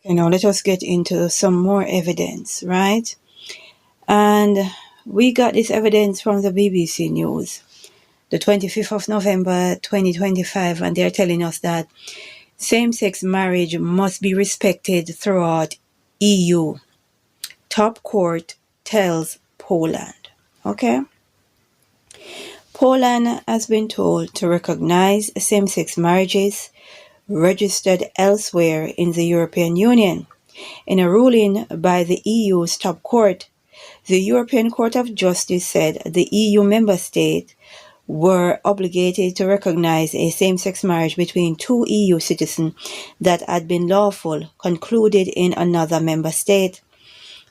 Now let us get into some more evidence, right? And we got this evidence from the BBC News, the 25th of November 2025, and they're telling us that same-sex marriage must be respected throughout EU. Top court tells Poland. Okay? Poland has been told to recognize same-sex marriages registered elsewhere in the European Union. In a ruling by the EU's top court, the European Court of Justice said the EU member states were obligated to recognize a same-sex marriage between two EU citizens that had been lawful concluded in another member state.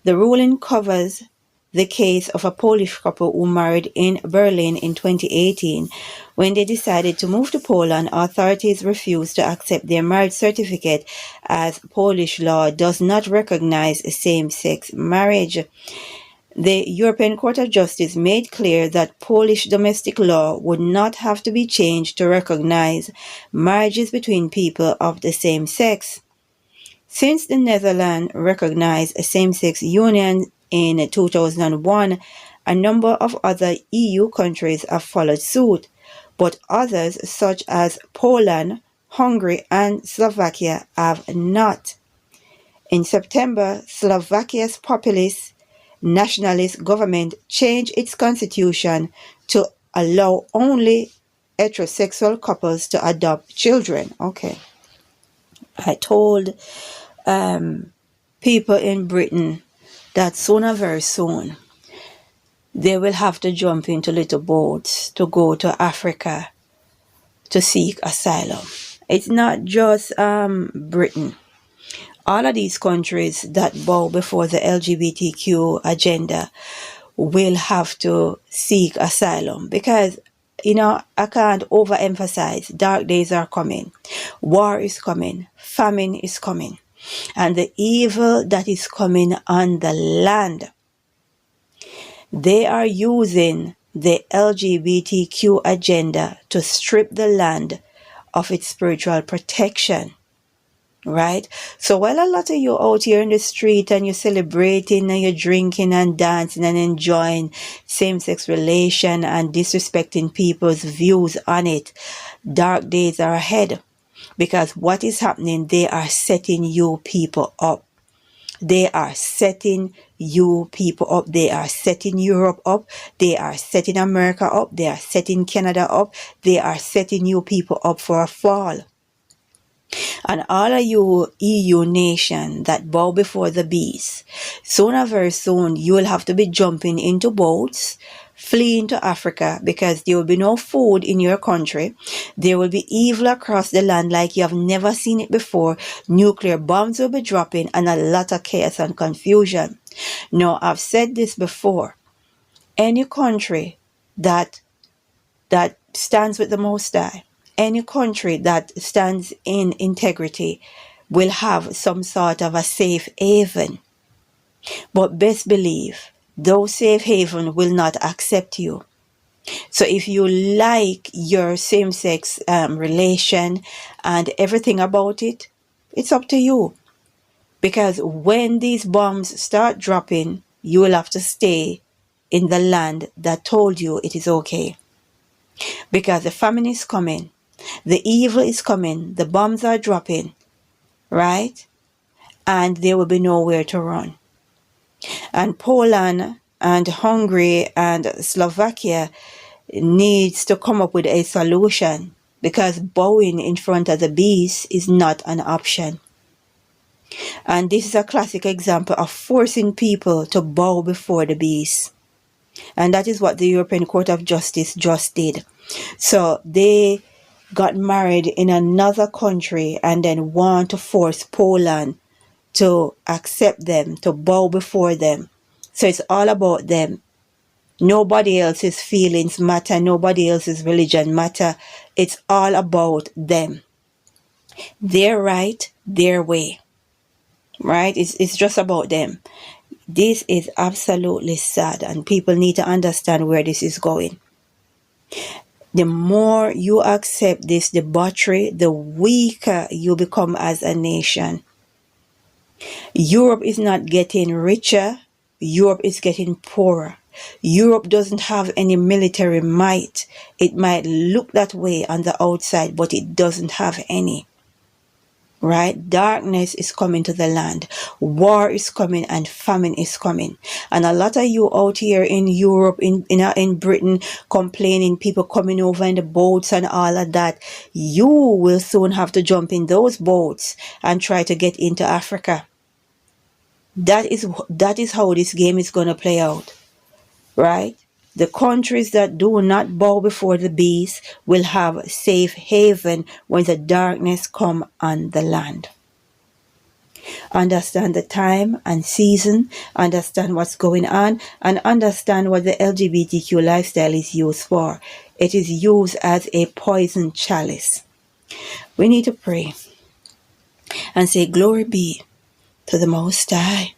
The ruling covers the case of a Polish couple who married in Berlin in 2018. When they decided to move to Poland, authorities refused to accept their marriage certificate as Polish law does not recognize same-sex marriage. The European Court of Justice made clear that Polish domestic law would not have to be changed to recognize marriages between people of the same sex. Since the Netherlands recognized a same-sex union in 2001, a number of other EU countries have followed suit, but others such as Poland, Hungary, and Slovakia have not. In September, Slovakia's populist nationalist government changed its constitution to allow only heterosexual couples to adopt children. Okay. I told people in Britain that sooner, very soon, they will have to jump into little boats to go to Africa to seek asylum. It's not just Britain. All of these countries that bow before the LGBTQ agenda will have to seek asylum because, I can't overemphasize, dark days are coming. War is coming. Famine is coming. And the evil that is coming on the land, they are using the LGBTQ agenda to strip the land of its spiritual protection. Right? So while a lot of you out here in the street and you're celebrating and you're drinking and dancing and enjoying same-sex relation and disrespecting people's views on it, dark days are ahead. Because what is happening, they are setting you people up. They are setting you people up. They are setting Europe up. They are setting America up. They are setting Canada up. They are setting you people up for a fall. And all of you EU nation that bow before the beast, sooner very soon you will have to be jumping into boats, fleeing to Africa because there will be no food in your country. There will be evil across the land like you have never seen it before. Nuclear bombs will be dropping and a lot of chaos and confusion. Now, I've said this before. Any country that stands with the Most High, any country that stands in integrity will have some sort of a safe haven. But best believe, those safe haven will not accept you. So if you like your same-sex relation and everything about it, it's up to you. Because when these bombs start dropping, you will have to stay in the land that told you it is okay. Because the famine is coming. The evil is coming. The bombs are dropping. Right? And there will be nowhere to run. And Poland and Hungary and Slovakia needs to come up with a solution. Because bowing in front of the beast is not an option. And this is a classic example of forcing people to bow before the beast. And that is what the European Court of Justice just did. So they got married in another country and then want to force Poland to accept them, to bow before them. So it's all about them. Nobody else's feelings matter. Nobody else's religion matter. It's all about them. Their right, their way. Right? It's just about them. This is absolutely sad, and people need to understand where this is going. The more you accept this debauchery, the weaker you become as a nation. Europe is not getting richer. Europe is getting poorer. Europe doesn't have any military might. It might look that way on the outside, but it doesn't have any. Right? Darkness is coming to the land. War is coming and famine is coming. And a lot of you out here in Europe, in Britain, complaining, people coming over in the boats and all of that, you will soon have to jump in those boats and try to get into Africa. That is how this game is going to play out. Right? The countries that do not bow before the beast will have safe haven when the darkness come on the land. Understand the time and season, understand what's going on, and understand what the LGBTQ lifestyle is used for. It is used as a poison chalice. We need to pray and say, glory be to the Most High.